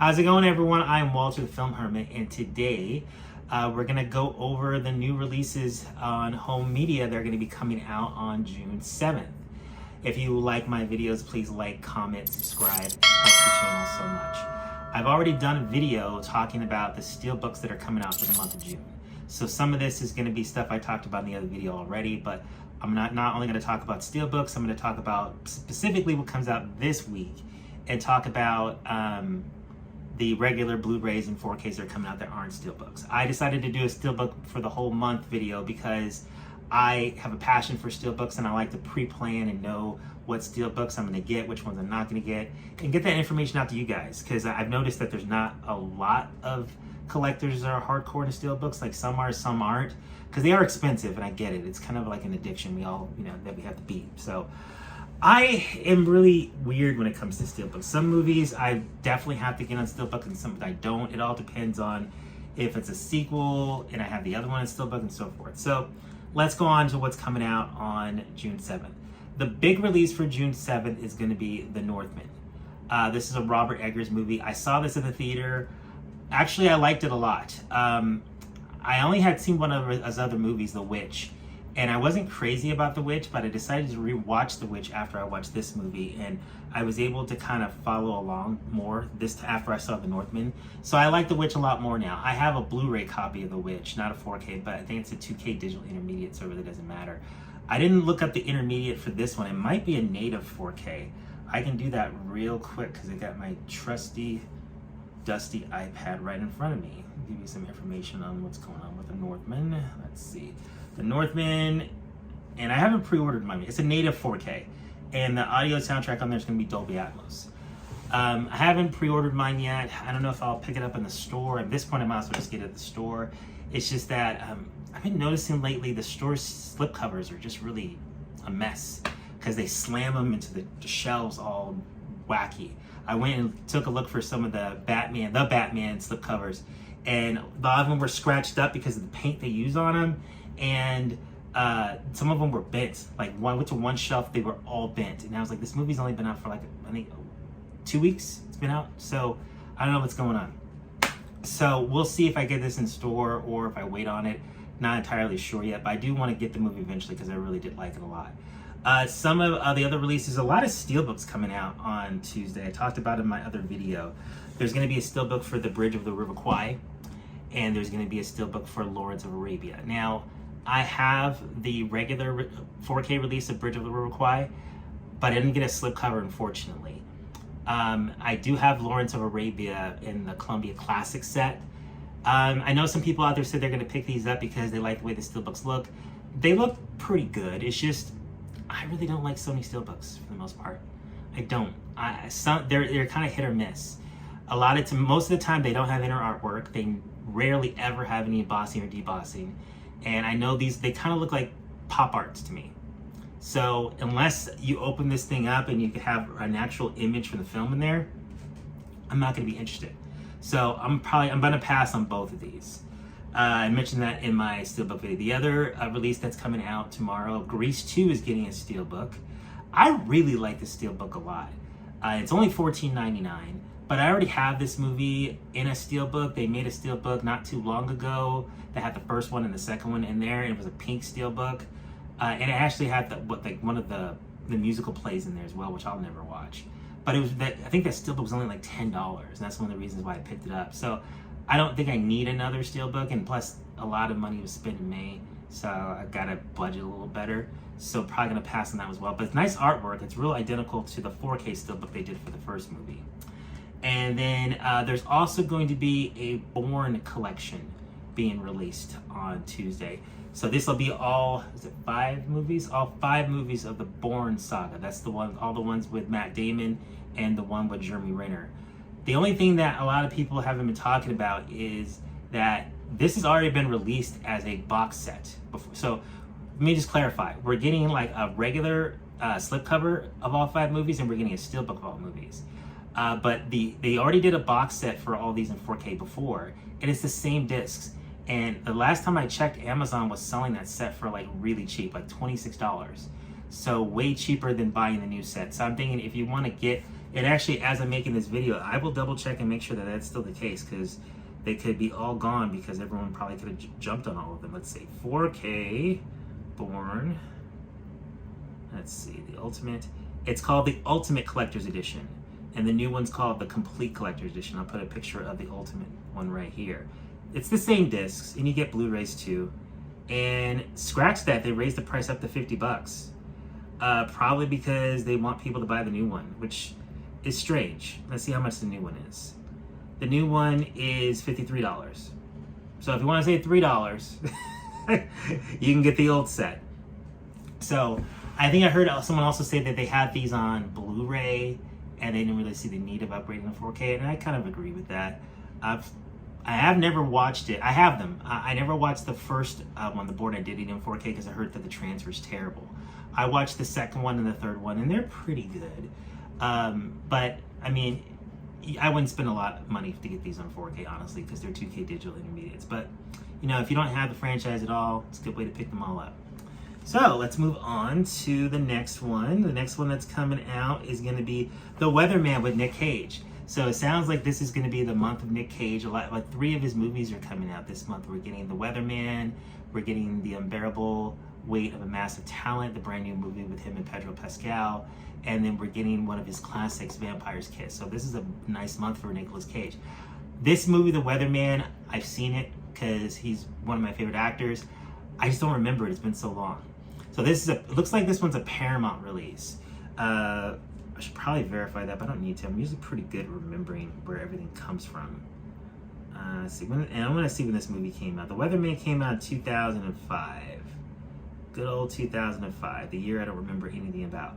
How's it going, everyone? I'm Walter the Film Hermit, and today we're going to go over the new releases on home media. They're going to be coming out on June 7th. If you like my videos, please like, comment, subscribe. It helps the channel so much. I've already done a video talking about the steelbooks that are coming out for the month of June. So some of this is going to be stuff I talked about in the other video already, but I'm not only going to talk about steelbooks, I'm going to talk about specifically what comes out this week and talk about the regular Blu-rays and 4Ks that are coming out that aren't steelbooks. I decided to do a steelbook for the whole month video because I have a passion for steelbooks and I like to pre-plan and know what steelbooks I'm going to get, which ones I'm not going to get, and get that information out to you guys, because I've noticed that there's not a lot of collectors that are hardcore into steelbooks. Like some are, some aren't, because they are expensive, and I get it. It's kind of like an addiction we all, that we have to beat. So I am really weird when it comes to steelbooks. Some movies I definitely have to get on steelbook, and some I don't. It all depends on if it's a sequel and I have the other one in steelbook and so forth. So let's go on to what's coming out on June 7th. The big release for June 7th is going to be The Northman. This is a Robert Eggers movie. I saw this at the theater. Actually, I liked it a lot. I only had seen one of his other movies, The Witch, and I wasn't crazy about The Witch, but I decided to rewatch The Witch after I watched this movie, and I was able to kind of follow along more after I saw The Northman. So I like The Witch a lot more now. I have a Blu-ray copy of The Witch, not a 4K, but I think it's a 2K digital intermediate, so it really doesn't matter. I didn't look up the intermediate for this one. It might be a native 4K. I can do that real quick because I got my trusty, dusty iPad right in front of me. I'll give you some information on what's going on with The Northman. Let's see. The Northman, and I haven't pre-ordered mine. It's a native 4K, and the audio soundtrack on there is going to be Dolby Atmos. I haven't pre-ordered mine yet. I don't know if I'll pick it up in the store. At this point, I might as well just get it at the store. It's just that I've been noticing lately the store's slipcovers are just really a mess because they slam them into the shelves all wacky. I went and took a look for some of the Batman slipcovers, and a lot of them were scratched up because of the paint they use on them, and some of them were bent. Like I went to one shelf, they were all bent, and I was like, this movie's only been out for like, I think 2 weeks it's been out, so I don't know what's going on. So we'll see if I get this in store or if I wait on it. Not entirely sure yet, but I do want to get the movie eventually because I really did like it a lot. Some of the other releases, a lot of steelbooks coming out on Tuesday. I talked about it in my other video. There's going to be a steelbook for The Bridge of the River Kwai, and there's going to be a steelbook for Lawrence of Arabia. Now, I have the regular 4K release of Bridge of the River Kwai, but I didn't get a slipcover, unfortunately. I do have Lawrence of Arabia in the Columbia Classic set. I know some people out there said they're going to pick these up because they like the way the steelbooks look. They look pretty good. It's just, I really don't like Sony steelbooks for the most part. I don't. They're kind of hit or miss. Most of the time they don't have inner artwork. They rarely ever have any embossing or debossing. And I know they kind of look like pop arts to me. So unless you open this thing up and you can have an actual image from the film in there, I'm not going to be interested. So I'm going to pass on both of these. I mentioned that in my steelbook video. The other release that's coming out tomorrow, Grease 2 is getting a steelbook. I really like the steelbook a lot. It's only $14.99, but I already have this movie in a steelbook. They made a steelbook not too long ago that had the first one and the second one in there, and it was a pink steelbook. And it actually had one of the musical plays in there as well, which I'll never watch. But I think that steelbook was only like $10, and that's one of the reasons why I picked it up. So I don't think I need another steelbook, and plus a lot of money was spent in May, so I gotta budget a little better. So probably gonna pass on that as well. But it's nice artwork. It's real identical to the 4K steelbook they did for the first movie. And then there's also going to be a Bourne collection being released on Tuesday. So this will be all 5 movies? All 5 movies of the Bourne saga. That's all the ones with Matt Damon and the one with Jeremy Renner. The only thing that a lot of people haven't been talking about is that this has already been released as a box set before. So let me just clarify. We're getting like a regular slipcover of all 5 movies, and we're getting a steelbook of all movies. But they already did a box set for all these in 4K before, and it's the same discs. And the last time I checked, Amazon was selling that set for like really cheap, like $26. So way cheaper than buying the new set. So I'm thinking if And actually, as I'm making this video, I will double check and make sure that that's still the case, because they could be all gone because everyone probably could have jumped on all of them. Let's see, 4K Born. Let's see, the Ultimate. It's called the Ultimate Collector's Edition, and the new one's called the Complete Collector's Edition. I'll put a picture of the Ultimate one right here. It's the same discs, and you get Blu-rays too. And scratch that, they raised the price up to $50. Probably because they want people to buy the new one, which is strange. Let's see how much the new one is. The new one is $53. So if you want to save $3, you can get the old set. So I think I heard someone also say that they had these on Blu-ray and they didn't really see the need of upgrading to 4K, and I kind of agree with that. I have never watched it. I have them. I never watched the first one, the Born Identity, in 4K, because I heard that the transfer is terrible. I watched the second one and the third one, and they're pretty good. But I mean, I wouldn't spend a lot of money to get these on 4K, honestly, because they're 2K digital intermediates. But you know, if you don't have the franchise at all, it's a good way to pick them all up. So let's move on to the next one. The next one that's coming out is going to be The Weatherman with Nick Cage. So it sounds like this is going to be the month of Nick Cage. Like 3 of his movies are coming out this month. We're getting The Weatherman, we're getting The Unbearable Weight of a Massive Talent, the brand new movie with him and Pedro Pascal, and then we're getting one of his classics, Vampire's Kiss. So this is a nice month for Nicolas Cage. This movie, The Weatherman, I've seen it because he's one of my favorite actors. I just don't remember it. It's been so long. So this is it looks like this one's a Paramount release. I should probably verify that, but I don't need to. I'm usually pretty good at remembering where everything comes from. And I'm gonna see when this movie came out. The Weatherman came out in 2005. Good old 2005, the year I don't remember anything about.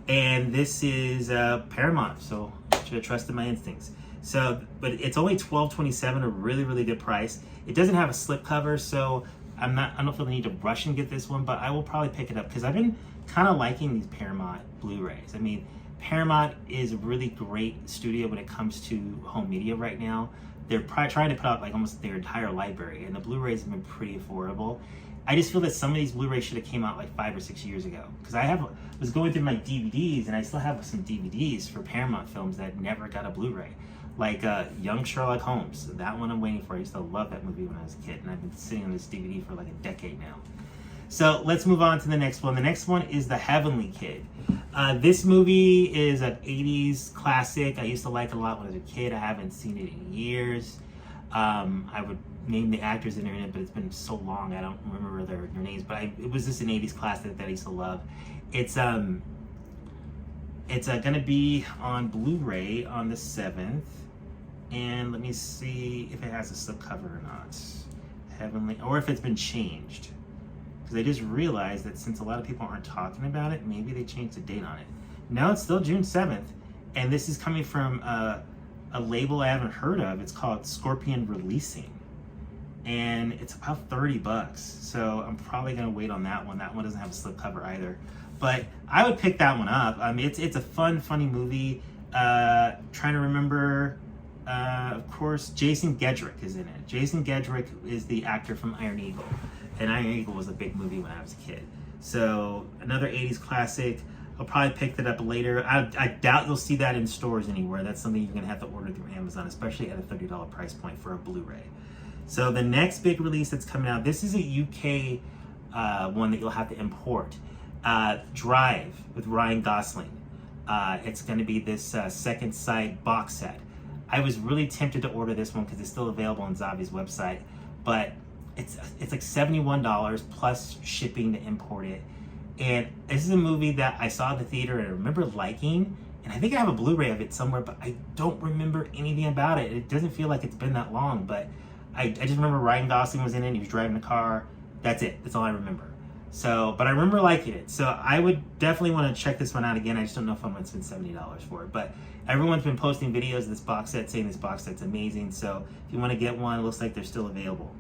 And this is Paramount, so I should have trusted my instincts. So, but it's only $12.27, a really, really good price. It doesn't have a slipcover, so I don't feel the need to rush and get this one, but I will probably pick it up because I've been kind of liking these Paramount Blu-rays. I mean, Paramount is a really great studio when it comes to home media right now. They're trying to put out like almost their entire library, and the Blu-rays have been pretty affordable. I just feel that some of these Blu-rays should have came out like 5 or 6 years ago, because was going through my DVDs, and I still have some DVDs for Paramount films that never got a Blu-ray. Like Young Sherlock Holmes, that one I'm waiting for. I used to love that movie when I was a kid, and I've been sitting on this DVD for like a decade now. So let's move on to the next one. The next one is The Heavenly Kid. This movie is an 80s classic. I used to like it a lot when I was a kid. I haven't seen it in years. I would name the actors in it, but it's been so long I don't remember their names. But it was just an 80s classic that I used to love. It's gonna be on Blu-ray on the 7th. And let me see if it has a slipcover or not. Heavenly, or if it's been changed. Because I just realized that since a lot of people aren't talking about it, maybe they changed the date on it. No, it's still June 7th. And this is coming from a label I haven't heard of. It's called Scorpion Releasing. And it's about $30. So I'm probably going to wait on that one. That one doesn't have a slipcover either. But I would pick that one up. I mean, it's a funny movie. Trying to remember... of course, Jason Gedrick is in it. Jason Gedrick is the actor from Iron Eagle. And Iron Eagle was a big movie when I was a kid. So, another 80s classic. I'll probably pick that up later. I doubt you'll see that in stores anywhere. That's something you're going to have to order through Amazon, especially at a $30 price point for a Blu-ray. So, the next big release that's coming out, this is a UK one that you'll have to import. Drive with Ryan Gosling. It's going to be this Second Sight box set. I was really tempted to order this one because it's still available on Zavi's website, but it's like $71 plus shipping to import it. And this is a movie that I saw at the theater and I remember liking, and I think I have a Blu-ray of it somewhere, but I don't remember anything about it. It doesn't feel like it's been that long, but I just remember Ryan Gosling was in it, he was driving the car. That's it. That's all I remember. So, but I remember liking it. So I would definitely want to check this one out again. I just don't know if I'm going to spend $70 for it. But everyone's been posting videos of this box set saying this box set's amazing. So if you want to get one, it looks like they're still available.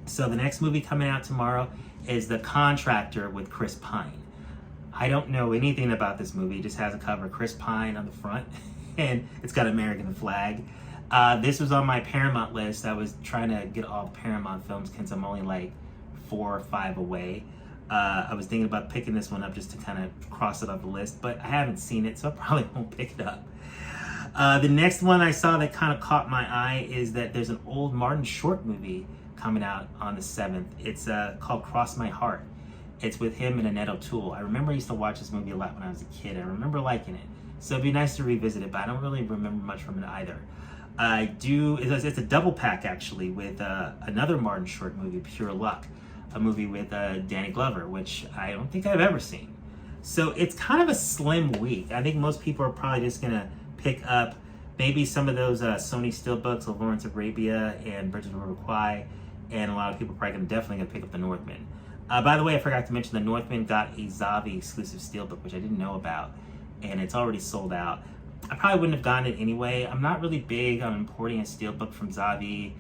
So the next movie coming out tomorrow is The Contractor with Chris Pine. I don't know anything about this movie. It just has a cover of Chris Pine on the front, and it's got American flag. This was on my Paramount list. I was trying to get all the Paramount films since I'm only like 4 or 5 away. I was thinking about picking this one up just to kind of cross it off the list, but I haven't seen it, so I probably won't pick it up. The next one I saw that kind of caught my eye is that there's an old Martin Short movie coming out on the 7th. It's called Cross My Heart. It's with him and Annette O'Toole. I remember I used to watch this movie a lot when I was a kid. I remember liking it. So it'd be nice to revisit it, but I don't really remember much from it either. It's a double pack actually with another Martin Short movie, Pure Luck, a movie with Danny Glover, which I don't think I've ever seen. So it's kind of a slim week. I think most people are probably just gonna pick up maybe some of those Sony Steelbooks of Lawrence of Arabia and Bridges of River Kwai, and a lot of people are probably definitely gonna pick up the Northman. By the way, I forgot to mention the Northman got a Zavi exclusive steelbook, which I didn't know about, and it's already sold out. I probably wouldn't have gotten it anyway. I'm not really big on importing a steelbook from Zavi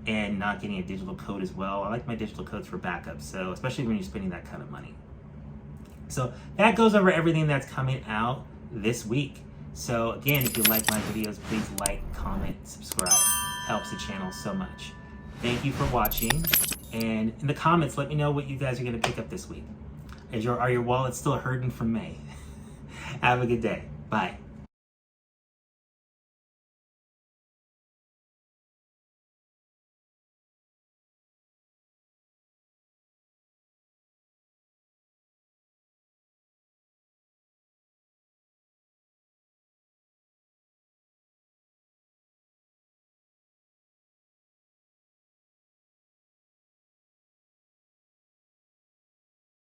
and not getting a digital code as well. I like my digital codes for backup, so especially when you're spending that kind of money. So that goes over everything that's coming out this week. So again, if you like my videos, please like, comment, subscribe. Helps the channel so much. Thank you for watching. And in the comments, let me know what you guys are going to pick up this week. Are your wallets still hurting from May? Have a good day. Bye.